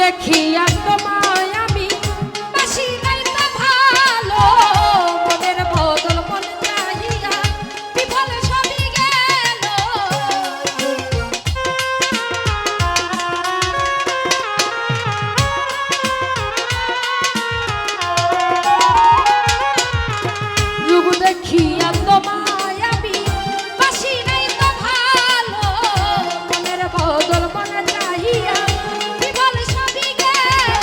দেখিয়া তোমায় আমি বাসি নাই তো ভালো, মনের বদল মন চাহিয়া বিফল সবই গেল। রূপ দেখিয়া তোমায় আমি বাসি নাই তো ভালো, মনের বদল মন চাহিয়া বিফল সবই গেল।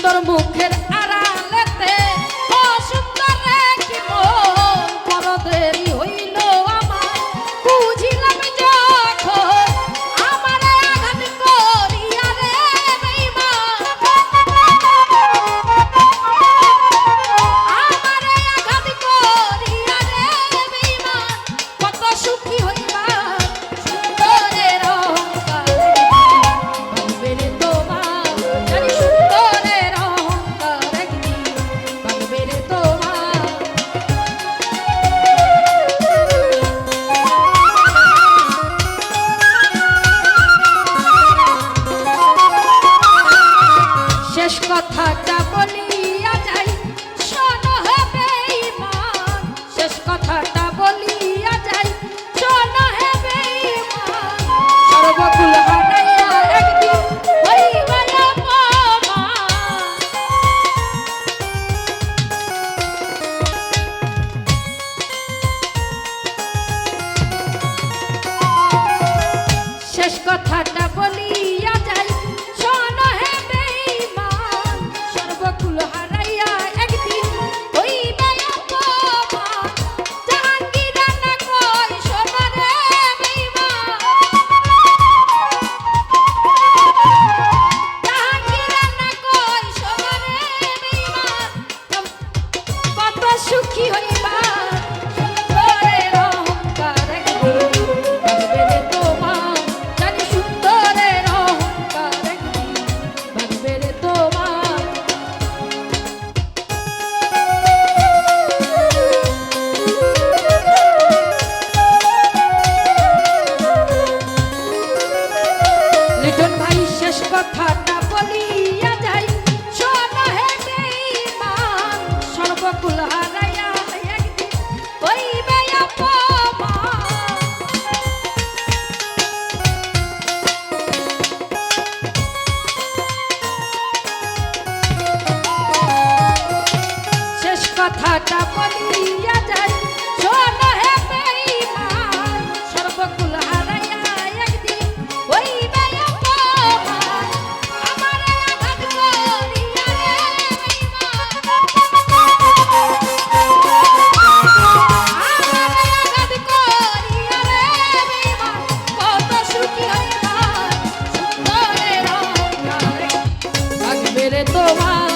সুন্দর মুখের আড়ালেতে ও সুন্দর কি মন বড় দেরি হইল আমার বুঝিলাম যখন আমারে আঘাত করিয়া রে বেঈমান আমারে আঘাত করিয়া রে বেঈমান কত সুখী হইবা সুন্দরের অহংকারে ভাঙবে রে তোমার জানি সুন্দরের অহংকার একদিন ভাঙবে রে তোমার শেষ কথাটা বলিয়া যাই শোনো হে বেঈমান শেষ কথাটা বলিয়া যাই শোনো হে বেঈমান সর্বকুল হারাইয়া একদিন হইবা অপমান শেষ কথাটা বলিয়া যাই শোনো হে বেঈমান সর্বকুল হারাইয়া একদিন হইবে অপমান জাহাঙ্গীর রানা কই শোনো রে বেঈমান জাহাঙ্গীর রানা কই শোনো রে বেঈমান কত সুখী হইবা সুন্দরের অহংকার একদিন ভাঙবে রে তোমার জানি সুন্দরের অহংকার একদিন ভাঙবে রে তোমার লিটন ভাই শেষ কথাটা বলিয়া যাই শোনো হে বেঈমান সর্বকুল হারাইয়া একদিন হইবে অপমান শেষ কথাটা বলিয়া যাই শোনো হে বেঈমান সর্বকুল হারাইয়া একদিন হইবে অপমান আমারে আঘাত করিয়া রে বেঈমান আমারে আঘাত করিয়া রে বেঈমান কত সুখী হইবা সুন্দরের অহংকারে ভাঙবে রে তোমার